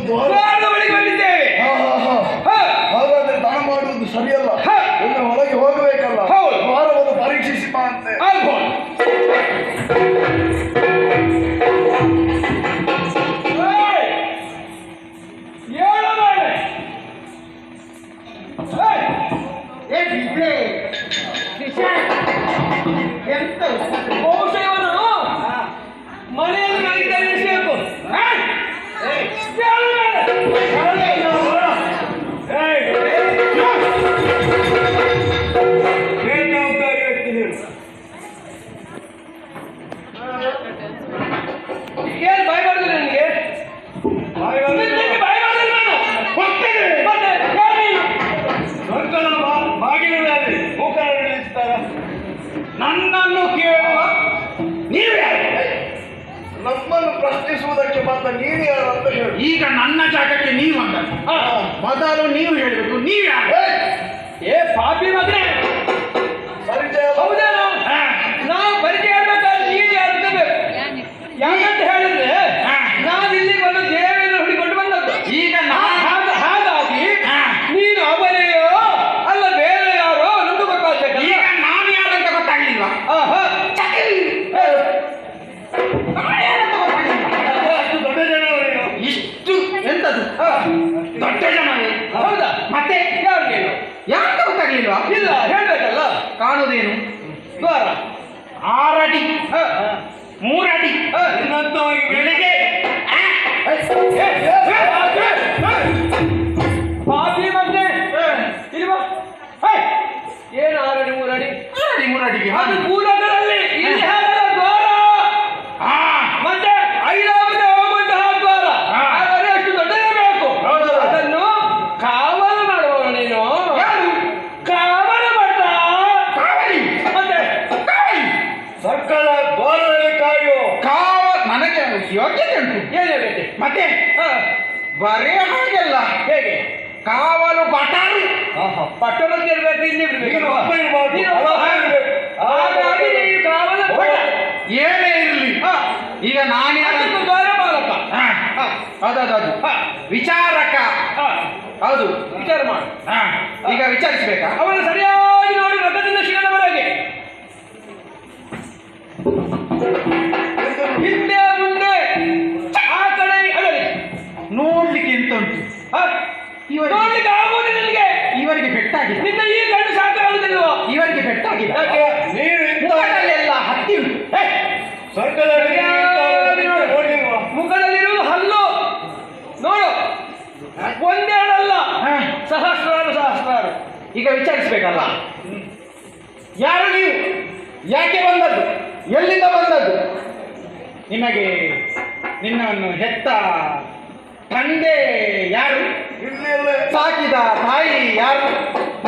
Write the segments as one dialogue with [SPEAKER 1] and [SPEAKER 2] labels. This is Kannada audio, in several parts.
[SPEAKER 1] ದ್ವಾರದ ಬಳಿಗೆ ಬಂದಿದ್ದೇವೆ.
[SPEAKER 2] ಹಾಗಾದ್ರೆ ದನ ಮಾಡುವುದು ಸರಿಯಲ್ಲ. ಒಮ್ಮೆ ಒಳಗೆ ಹೋಗಬೇಕಲ್ಲ. ದ್ವಾರವನ್ನು ಪರೀಕ್ಷಿಸಿ ಬಾ ಅಂತೆ.
[SPEAKER 1] ಮನೆಯಲ್ಲಿ ನನಗೆ ತಿಳಿಸಬೇಕು. ಏನು ಬಾಯ್ ಮಾಡಿದ್ರೆ ನನಗೆ ಬಾಯ್ ಮಾಡಿದ್ರೆ ನಾನು ಬಾಗಿಲಲ್ಲಿ ಮೂಕರ ನಿಲ್ಲಿಸ್ತಾರ. ನನ್ನನ್ನು ಕೇಳುವ ನೀವು ಯಾರು?
[SPEAKER 2] ನಮ್ಮನ್ನು ಪ್ರಶ್ನಿಸುವುದಕ್ಕೆ ಬಂದ ನೀನು ಯಾರು ಅಂತ ಹೇಳಿ.
[SPEAKER 3] ಈಗ ನನ್ನ ಜಾಗಕ್ಕೆ ನೀವು ಅಂದ ಮೊದಲು ನೀವು ಹೇಳಬೇಕು. ನೀವು ಯಾರು?
[SPEAKER 1] ಏ ಪಾಪಿ ಮಗನೇ,
[SPEAKER 2] ಪರಿಚಯ
[SPEAKER 1] ಹೌದೇನೋ? ನಾವು ಪರಿಚಯ ಹೇಳ್ಬೇಕಾದ್ರೆ ನೀನು ಯಾರು ಅಂತ ಬೇಕು. ಯಾಕಂತ ಹೇಳಿದ್ರೆ ನಾನು ಇಲ್ಲಿ ಬಂದು ದೇವಿಯನ್ನು ಹುಡಿಕೊಂಡು ಬಂದದ್ದು.
[SPEAKER 3] ಈಗ
[SPEAKER 1] ಹಾಗಾಗಿ ನೀನು ಅವನೆಯೋ ಅಲ್ಲ ಬೇರೆ ಯಾರೋ ಅನ್ನೋದು ಗೊತ್ತಾಗ್ಬೇಕು.
[SPEAKER 3] ಈಗ ನಾನು ಯಾರಂತ ಗೊತ್ತಾಗ್ಲಿಲ್ವಾ?
[SPEAKER 2] ಅಷ್ಟು ದೊಡ್ಡ ಜನ
[SPEAKER 3] ಇಷ್ಟು ಎಂತದು ದೊಡ್ಡ ಜನವೇ?
[SPEAKER 1] ಹೌದಾ?
[SPEAKER 3] ಮತ್ತೆ
[SPEAKER 1] ಯಾರು ನೀನು?
[SPEAKER 3] ಯಾರಂತ ಗೊತ್ತಾಗ್ಲಿಲ್ವಾ?
[SPEAKER 1] ಇಲ್ಲ ಹೇಳ್ಬೇಕಲ್ಲ.
[SPEAKER 3] ಕಾಣುವುದೇನು?
[SPEAKER 1] ದ್ವಾರ
[SPEAKER 3] 6 ಅಡಿ 3 ಅಡಿ
[SPEAKER 1] ಇನ್ನೊಂದಾಗಿ
[SPEAKER 3] ಬೆಳಿಗ್ಗೆ
[SPEAKER 1] ಪಾಪಿ ಮತ್ತೆ ಇಲ್ವಾ? ಏನು 6 ಅಡಿ 3 ಅಡಿ?
[SPEAKER 3] 3 ಅಡಿಗೆ
[SPEAKER 1] ಅದು ಕೂಲಗಳಲ್ಲಿ ಇಲ್ಲಿ ಹಾಕದ ದ್ವಾರ. ಮತ್ತೆ ಐರಾವತಿ ಹೋಗುವಂತಹ ದ್ವಾರ. ಹಾಗಾದ್ರೆ ಅಷ್ಟು ದೊಡ್ಡದಿರಬೇಕು. ಅದನ್ನು ಕಾವಲು ಮಾಡುವವನು ನೀನು. ಕಾವಲು ಮಾಡ್ತ
[SPEAKER 3] ಕಾವಲಿ
[SPEAKER 1] ಮತ್ತೆ
[SPEAKER 2] ಸರ್ಕಲ ದ್ವಾರದಲ್ಲಿ ಕಾಯೋ
[SPEAKER 3] ನನಗೆ ಯೋಗ್ಯತೆ ಉಂಟು.
[SPEAKER 1] ಏನು ಹೇಳಿ
[SPEAKER 3] ಮತ್ತೆ ಬರೇ ಹಾಗೆಲ್ಲ
[SPEAKER 1] ಹೇಗೆ
[SPEAKER 3] ಕಾವಲು ಬಟಾರು
[SPEAKER 1] ಪಟ್ಟಣಕ್ಕೆ ಇರ್ಬೇಕು. ಇನ್ನಿರ್ಬೇಕು.
[SPEAKER 2] ಹಾಗಾಗಿ
[SPEAKER 1] ನೀವು ಕಾವಲು
[SPEAKER 3] ಏನೇ ಇರಲಿ. ಈಗ ನಾನೇ
[SPEAKER 1] ದ್ವಾರ ಬಾಲಕ.
[SPEAKER 3] ಅದದು ವಿಚಾರಕ. ಹೌದು,
[SPEAKER 1] ವಿಚಾರ ಮಾಡು.
[SPEAKER 3] ಈಗ ವಿಚಾರಿಸ್ಬೇಕಾ?
[SPEAKER 1] ಅವನು ಸರಿಯಾಗಿ ನೋಡಿ ರಥದಿಂದ ಶಿಖರವರೆಗೆ ಹಿಂದೆ ಮುಂದೆ ಆ ಕಡೆ ಅದರಿ
[SPEAKER 3] ನೋಡ್ಲಿಕ್ಕೆ ಎಂತ ಉಂಟು?
[SPEAKER 1] ನೋಡ್ಲಿಕ್ಕೆ ಆಗುವುದು ನಿನಗೆ.
[SPEAKER 3] ಇವರಿಗೆ ಪೆಟ್ಟಾಗಿದೆ.
[SPEAKER 1] ನಿನ್ನ ಈ ಕಣ್ಣು ಸಾಕಾಗುವುದಿಲ್ವೋ?
[SPEAKER 3] ಇವರಿಗೆ ಪೆಟ್ಟಾಗಿದೆ.
[SPEAKER 2] ನೀನು
[SPEAKER 3] ಮುಖದಲ್ಲೆಲ್ಲ ಹತ್ತಿ ಉಂಟು.
[SPEAKER 1] ಮುಖದಲ್ಲಿರುವುದು ಹಲ್ಲು ನೋಡು. ಒಂದೆರಡಲ್ಲ, ಸಹಸ್ರಾರು.
[SPEAKER 3] ಈಗ ವಿಚಾರಿಸ್ಬೇಕಲ್ಲ, ಯಾರು ನೀವು? ಯಾಕೆ ಬಂದದ್ದು? ಎಲ್ಲಿಂದ ಬಂದದ್ದು? ನಿಮಗೆ ನಿನ್ನನ್ನು ಹೆತ್ತ ತಂದೆ ಯಾರು? ಸಾಕಿದ ತಾಯಿ ಯಾರು?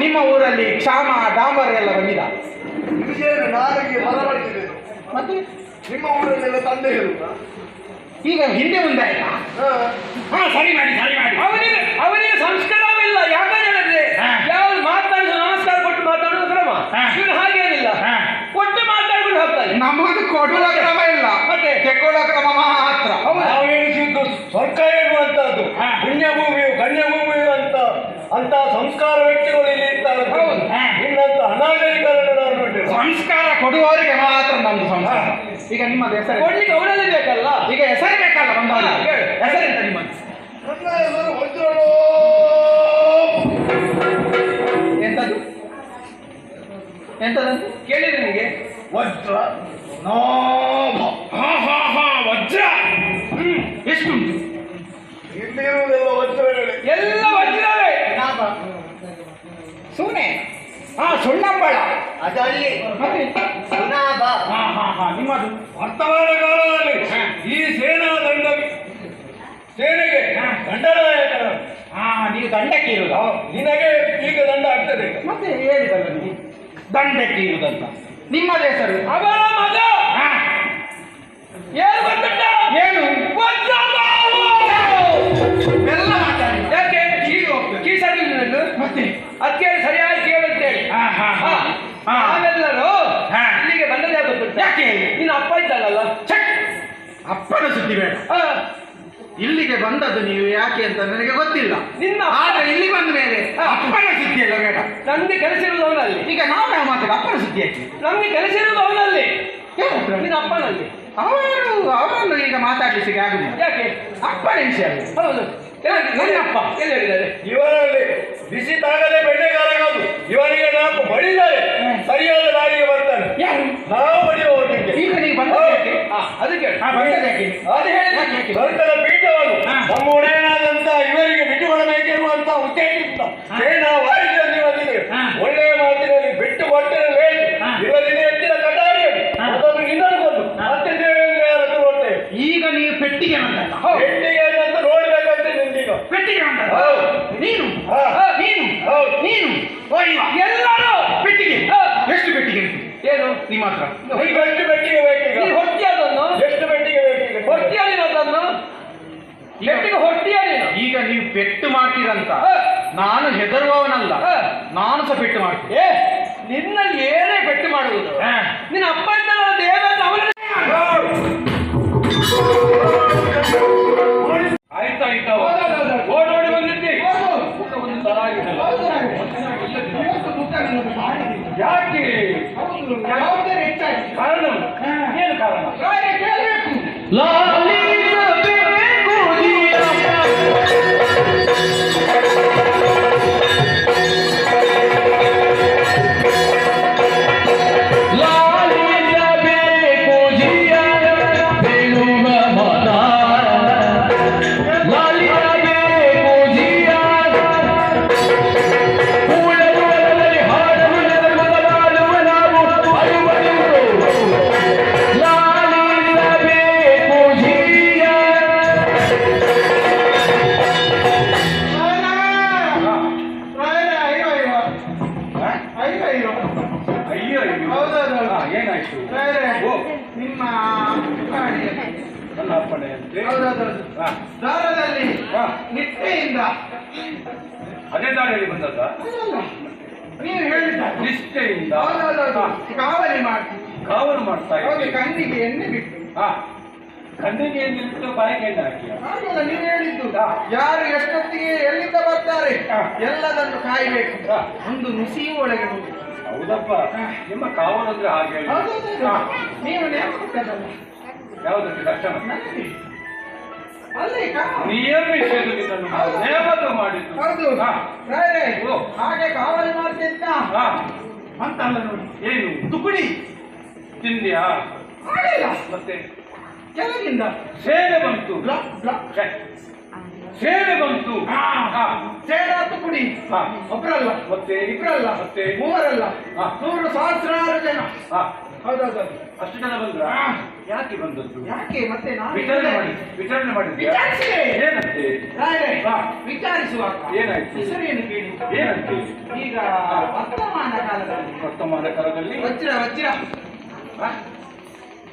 [SPEAKER 3] ನಿಮ್ಮ ಊರಲ್ಲಿ ಕ್ಷಾಮ ಡಾಂಬರ್ ಎಲ್ಲ ಬಂದಿದ?
[SPEAKER 2] ನಾಲಿಗೆ ಬರಬಾರ್ದಿದೆ.
[SPEAKER 3] ಮತ್ತೆ
[SPEAKER 2] ನಿಮ್ಮ ಊರಲ್ಲೆಲ್ಲ ತಂದೆ ಹೇಳುತ್ತಾ?
[SPEAKER 3] ಈಗ ಹಿಂದೆ ಮುಂದೆ ಆಯ್ತಾ? ಸರಿ ಮಾಡಿ.
[SPEAKER 1] ಅವನಿಗೆ ಸಂಸ್ಕಾರವಿಲ್ಲ. ಯಾಕಂತ ಹೇಳಿದ್ರೆ ಯಾವ್ದು ಮಾತಾಡಿದ್ರು ನಮಸ್ಕಾರ ಕೊಟ್ಟು ಮಾತಾಡುವ ಕ್ರಮ. ಇವನು ಹಾಗೇನಿಲ್ಲ, ಕೊಟ್ಟು ಮಾತಾಡ್ಕೊಂಡು ಹೋಗ್ತಾನೆ.
[SPEAKER 3] ನಮ್ಮದು ಕೊಡುವ ಕ್ರಮ ಇಲ್ಲ, ಮತ್ತೆ ತೆಕ್ಕೊಳ್ಳೋ ಕ್ರಮ ಮಾತ್ರ.
[SPEAKER 2] ನಾವೆನಿಸಿದ್ದು ಸ್ವರ್ಗ ಹೇಳುವಂತದ್ದು, ಪುಣ್ಯಭೂಮಿಯು ಕನ್ಯಭೂಮಿಯು ಅಂತ ಸಂಸ್ಕಾರ ವ್ಯಕ್ತಿಗಳು ಇಲ್ಲಿ ಇರ್ತಾರೆ. ಇನ್ನಂತ ಅನಾಗರಿಕರನ್ನು ನಾವು ನೋಡಿದ್ದೇವೆ.
[SPEAKER 3] ಸಂಸ್ಕಾರ ಕೊಡುವವರಿಗೆ ಮಾತ್ರ ನಮ್ದು ಸಂಸ್ಕಾರ. ಈಗ ನಿಮ್ಮದು ಹೆಸರು
[SPEAKER 1] ಕೊಡ್ಲಿಕ್ಕೆ ಅವರಲ್ಲಿ ಬೇಕಲ್ಲ.
[SPEAKER 3] ಈಗ ಹೆಸರು ಬೇಕಲ್ಲ ಬಂದವರಿಗೆ. ಹೆಸರೆಂತ ನಿಮ್ಮದು?
[SPEAKER 2] ನನ್ನ ಹೆಸರು ವಜ್ರನೋ.
[SPEAKER 3] ಎಂತದಂತ
[SPEAKER 1] ಕೇಳಿದ್ರೆ ನಿಮಗೆ
[SPEAKER 2] ವಜ್ರ
[SPEAKER 3] ವಜ್ರ ಎಷ್ಟುಂಟು?
[SPEAKER 2] ಇಲ್ಲಿರುವುದೆಲ್ಲ ವಜ್ರಗಳೇ.
[SPEAKER 1] ಎಲ್ಲ ವಜ್ರವೇ.
[SPEAKER 3] ಸುಮ್ಮನೆ ಸುಣ್ಣಂಬಳ
[SPEAKER 2] ಅದಲ್ಲಿ
[SPEAKER 3] ಮತ್ತೆ
[SPEAKER 2] ಸುನಾಭ.
[SPEAKER 3] ನಿಮ್ಮದು
[SPEAKER 2] ವರ್ತಮಾನ ಕಾಲದಲ್ಲಿ ಈ ಸೇನೆಗೆ ದಂಡನಾಯಕ.
[SPEAKER 3] ನೀವು ದಂಡಕ್ಕೆ ಇರುವುದು.
[SPEAKER 2] ನಿನಗೆ ಈಗ ದಂಡ ಆಗ್ತದೆ.
[SPEAKER 3] ಮತ್ತೆ ಹೇಳಿದಲ್ಲ ನೀವು ದಂಡಕ್ಕೆ ಇರುವುದಂತ. ನಿಮ್ಮದ ಹೆಸರು?
[SPEAKER 1] ಅವರ ಮಗ ಏನು ಗೊತ್ತುಂಟ?
[SPEAKER 3] ಏನು? ಎಲ್ಲ ಮಾತಾಡಿ.
[SPEAKER 1] ಯಾಕೆ ಕೀಸರಿ
[SPEAKER 3] ಮತ್ತೆ
[SPEAKER 1] ಅದಕ್ಕೆ ಸರಿಯಾಗಿ ಕೇಳುತ್ತೇಳಿ ನಾವೆಲ್ಲರೂ ಇಲ್ಲಿಗೆ ಬಂದದೇ ಗೊತ್ತುಂಟ.
[SPEAKER 3] ಯಾಕೆ?
[SPEAKER 1] ನಿನ್ನ ಅಪ್ಪ ಇದ್ದಾನಲ್ಲ,
[SPEAKER 3] ಅಪ್ಪನ ಸುದ್ದಿ ಬೇಡ. ಇಲ್ಲಿಗೆ ಬಂದದ್ದು ನೀವು ಯಾಕೆ ಅಂತ ನನಗೆ ಗೊತ್ತಿಲ್ಲ.
[SPEAKER 1] ನಿನ್ನ
[SPEAKER 3] ಆದ್ರೆ ಇಲ್ಲಿ ಬಂದ ಮೇಲೆ ಅಪ್ಪನ ಸುದ್ದಿ ಎಲ್ಲ ಬೇಡ.
[SPEAKER 1] ನಮ್ಗೆ ಕೆಲಸ ಇರುವುದು ಅವನಲ್ಲಿ.
[SPEAKER 3] ಈಗ ನಾವು ಮಾತಾಡ ಅಪ್ಪನ ಸುದ್ದಿ ಯಾಕೆ?
[SPEAKER 1] ನಮ್ಗೆ ಕೆಲಸ ಇರುವುದು ಅವನಲ್ಲಿ, ನಿನ್ನ ಅಪ್ಪನಲ್ಲಿ.
[SPEAKER 3] ಅವರನ್ನು ಈಗ ಮಾತಾಡ್ಲಿಕ್ಕೆ ಆಗುದಿಲ್ಲ.
[SPEAKER 1] ಯಾಕೆ?
[SPEAKER 3] ಅಪ್ಪನ ವಿಷಯ.
[SPEAKER 1] ಹೌದು, ನನ್ನಪ್ಪ ಎಲ್ಲಿ ಹೇಳಿದ್ದಾರೆ?
[SPEAKER 2] ಇವರಲ್ಲಿ ಬಿಸಿ ತಾಗದೆ ಬೆಣ್ಣೆಗಾರಗಾದು ಇವನಿಗೆ ನಾಲ್ಕು ಬಡಿದರೆ ಸರಿಯಾದ ದಾರಿಗೆ ಬರ್ತಾನೆ. ನಾವು ಬಡಿಯುವವರಿಗೆ
[SPEAKER 3] ಈಗ ನೀವು ಬಂದ
[SPEAKER 1] ಅದಕ್ಕೆ
[SPEAKER 2] ಅದು ಹೇಳಿ ಭಕ್ತರ ಪೀಠವನ್ನು ನಮ್ಮ ಒಡೆಯನಾದಂತ ಇವರಿಗೆ ಬಿಟ್ಟುಕೊಡಬೇಕೆನ್ನುವಂತ ಉದ್ದೇಶದಿಂದ ನಾವು ವಾರಿಯಲ್ಲಿ ಬಂದಿದ್ದೇವೆ. ಒಳ್ಳೆಯ ಮಾತಿನಲ್ಲಿ ಬಿಟ್ಟು ಕೊಟ್ಟರೆ ಇವರಿಗೆ ಹೆಚ್ಚಿನ ಕಟಾರಿಯಲ್ಲಿ ಅದನ್ನು ಇನ್ನೊಂದು ಬಂದು ಮತ್ತೆ ದೇವೇಂದ್ರ ಕೊಡ್ತೇವೆ.
[SPEAKER 3] ಈಗ ನೀವು ಪೆಟ್ಟಿಗೆ ಬಂದಲ್ಲ,
[SPEAKER 2] ಪೆಟ್ಟಿಗೆ ಅಂತ ನೋಡ್ಬೇಕಂತೆ ನಿಂದೀಗ
[SPEAKER 3] ಪೆಟ್ಟಿಗೆ ಬಂದಲ್ಲ. ನೀನು ನೀನು ನೀನು
[SPEAKER 1] ಎಲ್ಲರೂ
[SPEAKER 3] ಪೆಟ್ಟಿಗೆ. ಎಷ್ಟು ಪೆಟ್ಟಿಗೆ
[SPEAKER 1] ಏನು
[SPEAKER 3] ನಿಮ್ಮ ಹತ್ರ?
[SPEAKER 2] ಈಗ ಎಷ್ಟು ಪೆಟ್ಟಿಗೆ ಬೇಕೀಗ?
[SPEAKER 1] ನೀನು ಹೊಟ್ಟಿ ಅದನ್ನು
[SPEAKER 2] ಎಷ್ಟು ಪೆಟ್ಟಿಗೆ ಬೇಕೀಗ?
[SPEAKER 1] ಹೊಟ್ಟಿಯ ನೀನು ಅದನ್ನು ಪೆಟ್ಟಿಗೆ ಹೊಟ್ಟಿಯ ನೀನು.
[SPEAKER 3] ಈಗ ನೀವು ಪೆಟ್ಟು ಮಾಡ್ತೀರಂತ ನಾನು ಹೆದರುವವನಲ್ಲ, ನಾನು ಸಹ ಪೆಟ್ಟು ಮಾಡ್ತೀನಿ.
[SPEAKER 1] ನಿನ್ನಲ್ಲಿ ಏನೇ ಪೆಟ್ಟು ಮಾಡುವುದು? ನಿನ್ನ ಅಪ್ಪ ಇದ್ದಾನ ದೇವೇಂದ್ರ ಅವನ ಆಯ್ತಾಯ್ತಾ ಓಡೋಡಿ ಬಂದಿದ್ದಿ. ಯಾಕೆ? ಕಾರಣ ಏನು ಕಾರಣ? ಏನಾಯ್ತು?
[SPEAKER 3] ನಿಮ್ಮ
[SPEAKER 1] ನನ್ನ ಅಪ್ಪಣೆಯಂತೆ
[SPEAKER 3] ದಾರದಲ್ಲಿ ನಿಷ್ಠೆಯಿಂದ
[SPEAKER 1] ಅದೇ ದಾರಿಯಲ್ಲಿ ಬಂದದ್ದ?
[SPEAKER 3] ನೀವು ಹೇಳಿದ
[SPEAKER 1] ನಿಷ್ಠೆಯಿಂದ
[SPEAKER 3] ಕಾವಲಿ ಮಾಡ್ತೀವಿ.
[SPEAKER 1] ಕಾವಲು ಮಾಡ್ತಾ
[SPEAKER 3] ಹೌದು,
[SPEAKER 1] ಇದ್ದೀವಿ.
[SPEAKER 3] ಕಣ್ಣಿಗೆ ಎಣ್ಣೆ ಬಿಟ್ಟು
[SPEAKER 1] ಕಣ್ಣಿಗೆ ನಿಂತು ಬಾಯಿಗೆ ಎಣ್ಣೆ ಹಾಕಿ.
[SPEAKER 3] ಆಗಲ್ಲ, ನೀವು ಹೇಳಿದ್ದು ಯಾರು ಎಷ್ಟೊತ್ತಿಗೆ ಎಲ್ಲಿಂದ ಬರ್ತಾರೆ ಎಲ್ಲದನ್ನು ಕಾಯಬೇಕು. ಒಂದು ನುಸಿಯು ಒಳಗೆ ಹೋಗಿ.
[SPEAKER 1] ಹೌದಪ್ಪ, ನಿಮ್ಮ ಕಾವಲು ಅಂದ್ರೆ ಹಾಗೆ ಹೇಳಿ.
[SPEAKER 3] ನೀವು ನೇಮಕಲ್ಲ
[SPEAKER 1] ಯಾವುದಕ್ಕೆ ದರ್ಶನ?
[SPEAKER 3] ಅಲ್ಲಿ
[SPEAKER 1] ನಿಯಮಿಸಿದ್ದು ಇದನ್ನು ನೇಮಕ ಮಾಡಿದ್ದು.
[SPEAKER 3] ಹೌದು, ಹಾಗೆ ಕಾವಲಿ ಮಾಡ್ತಿದ್ದ ಅಂತಲ್ಲ ನೋಡಿ.
[SPEAKER 1] ಏನು
[SPEAKER 3] ತುಕುಡಿ
[SPEAKER 1] ತಿಂದ್ಯಾ?
[SPEAKER 3] ಆಗಿಲ್ಲ,
[SPEAKER 1] ಮತ್ತೆ
[SPEAKER 3] ಕೆಳಗಿಂದ
[SPEAKER 1] ಸೇನೆ ಬಂತು. ಸೇನೆ ಬಂತು.
[SPEAKER 3] ಸೇನಾ ತುಕುಡಿ ಒಬ್ಬರಲ್ಲ,
[SPEAKER 1] ಮತ್ತೆ
[SPEAKER 3] ಇಬ್ಬರಲ್ಲ,
[SPEAKER 1] ಮತ್ತೆ
[SPEAKER 3] ಮೂವರಲ್ಲ, 100 ಸಹಸ್ರಾರು ಜನ. ಹೌದೌದು,
[SPEAKER 1] ಅಷ್ಟು ಜನ ಬಂದ್ರ? ಯಾಕೆ ಬಂದದ್ದು?
[SPEAKER 3] ಯಾಕೆ ಮತ್ತೆ ನಾನು
[SPEAKER 1] ವಿಚಾರಣೆ ಮಾಡಿದ್ಯಾ? ಏನಂತೆ?
[SPEAKER 3] ವಿಚಾರಿಸುವಾಗ
[SPEAKER 1] ಏನಾಯ್ತು?
[SPEAKER 3] ಹೆಸರೇನು ಕೇಳಿ?
[SPEAKER 1] ಏನಂತೆ?
[SPEAKER 3] ಈಗ ವರ್ತಮಾನ ಕಾಲದಲ್ಲಿ ವಜ್ರ ವಜ್ರ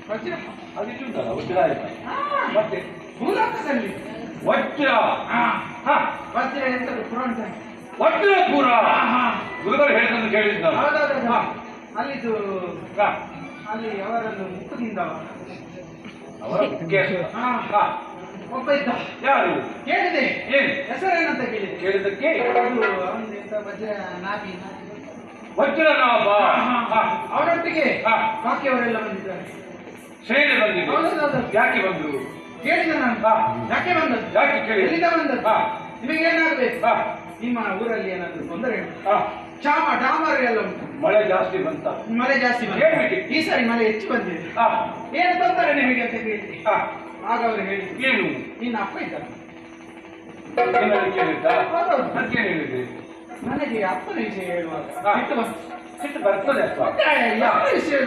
[SPEAKER 3] ವಜ್ರ
[SPEAKER 1] ಅದಕ್ಕಿಂತಲ್ಲ ವಜ್ರ ಆಯ್ತಾ? ಮತ್ತೆ
[SPEAKER 3] ಭೂಲೋಕದಲ್ಲಿ
[SPEAKER 1] ವಜ್ರ
[SPEAKER 3] ವಜ್ರ ಎಂತದ್ದು? ಪುರಾಣ
[SPEAKER 1] ವಜ್ರಪುರ ಗುರುಗಳು ಹೇಳಿದ್ದನ್ನು ಕೇಳಿದ್ದ.
[SPEAKER 3] ಅಲ್ಲಿದು ಅಲ್ಲಿ ಅವರನ್ನು ಮುಖದಿಂದ
[SPEAKER 1] ಅವರ
[SPEAKER 3] ಒಬ್ಬ ಇದ್ದ.
[SPEAKER 1] ಯಾರು?
[SPEAKER 3] ಕೇಳಿದೆ.
[SPEAKER 1] ಏನು
[SPEAKER 3] ಹೆಸರೇನಂತ ಕೇಳಿದೆ.
[SPEAKER 1] ಕೇಳಿದ್ದಕ್ಕೆ
[SPEAKER 3] ಅವನಿಂದ ವಜ್ರ ನಾಭಿ
[SPEAKER 1] ವಜ್ರನಾಭ
[SPEAKER 3] ಅವರೊಟ್ಟಿಗೆ ಬಾಕಿಯವರೆಲ್ಲ ಬಂದಿದ್ದಾರೆ.
[SPEAKER 1] ಸೇನೆ ಬಂದಿದೆ. ಯಾಕೆ ಬಂದ್ರು?
[SPEAKER 3] ಕೇಳಿದ ನಾನು. ಯಾಕೆ ಬಂದದ್ದು?
[SPEAKER 1] ಯಾಕೆ ಕೇಳಿ?
[SPEAKER 3] ಎಲ್ಲಿಂದ ಬಂದದ್ದು? ನಿಮಗೆ ಏನಾಗಬೇಕು? ನಿಮ್ಮ ಊರಲ್ಲಿ ಏನಾದ್ರು ತೊಂದರೆ ಉಂಟು? ಕ್ಷಾಮ ಡಾಮರ್ ಎಲ್ಲ ಉಂಟು?
[SPEAKER 1] ಮಳೆ ಜಾಸ್ತಿ ಬಂತ?
[SPEAKER 3] ಮಳೆ ಜಾಸ್ತಿ ಬಂತು. ಈ ಸಾರಿ ಮಳೆ ಹೆಚ್ಚು ಬಂದಿದೆ. ಏನು ತೊಂದರೆ ನಿಮಗೆ ಅಂತ ಕೇಳಿದ್ರಿ. ಆಗ ಅವರು ಹೇಳಿದ್ರು,
[SPEAKER 1] ಏನು?
[SPEAKER 3] ನಿನ್ನ ಅಪ್ಪ ಇದ್ದಾರೆ.
[SPEAKER 1] ಕೇಳಿದ್ದ? ಅದಕ್ಕೆ ಹೇಳಿದ್ರಿ?
[SPEAKER 3] ನನಗೆ ಅಪ್ಪನ ವಿಷಯ ಹೇಳುವಾಗ
[SPEAKER 1] ಸಿಟ್ಟು ಬರ್ತದೆ ಅಪ್ಪ.
[SPEAKER 3] ಯಾವ ವಿಷಯ?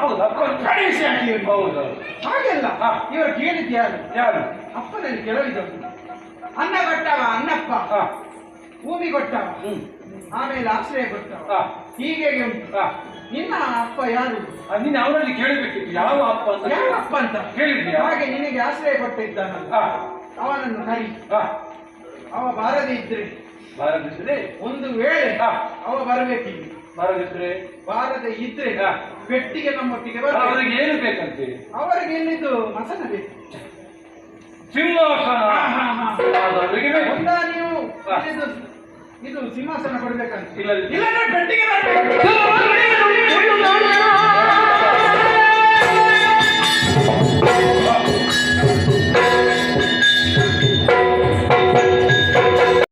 [SPEAKER 1] ಹೌದು, ಅಪ್ಪ
[SPEAKER 3] ವಿಷಯ.
[SPEAKER 1] ಹೌದು,
[SPEAKER 3] ಹಾಗೆಲ್ಲ ಇವರು ಕೇಳಿದ್ ಯಾರು?
[SPEAKER 1] ಯಾರು?
[SPEAKER 3] ಅಪ್ಪನಲ್ಲಿ ಕೆಲವಿದ್ದವು. ಅನ್ನ ಕೊಟ್ಟವ ಅನ್ನಪ್ಪ, ಭೂಮಿ ಕೊಟ್ಟವ, ಆಮೇಲೆ ಆಶ್ರಯ ಕೊಟ್ಟವ, ಹೀಗೆ ಉಂಟು. ನಿನ್ನ ಅಪ್ಪ ಯಾರು?
[SPEAKER 1] ನಿನ್ನ ಅವರಲ್ಲಿ ಕೇಳಬೇಕಿತ್ತು, ಯಾವ ಅಪ್ಪ ಅಂತ.
[SPEAKER 3] ಯಾವ ಅಪ್ಪ ಅಂತ
[SPEAKER 1] ಕೇಳಿದ್ಯಾ?
[SPEAKER 3] ಹಾಗೆ ನಿನಗೆ ಆಶ್ರಯ ಕೊಟ್ಟಿದ್ದಾನಲ್ಲ, ಅವನನ್ನು ಕರಿ. ಅವ ಬಾರದಿದ್ರೆ ಒಂದು ವೇಳೆ ಅವ ಬರಬೇಕಿಲ್ಲ. ಬಾರದೆ ಇದ್ರೆ ಪೆಟ್ಟಿಗೆ ನಮ್ಮೊಟ್ಟಿಗೆ ಬರಬೇಕು.
[SPEAKER 1] ಅವರಿಗೆ ಏನು ಬೇಕಂತೆ?
[SPEAKER 3] ಅವರಿಗೆ ಎಲ್ಲಿದ್ದು ಮಸನ ಬೇಕು.
[SPEAKER 1] ಸಿಂಹಾಸನ ಅದವರಿಗೆ ಬೇಕು.
[SPEAKER 3] ಒಂದ ನೀವು ಇದು ಸಿಂಹಾಸನ ಕೊಡ್ಬೇಕಂತ
[SPEAKER 1] ಇಲ್ಲ
[SPEAKER 3] ಇಲ್ಲ ಪೆಟ್ಟಿಗೆ ಬರ್ಬೇಕು.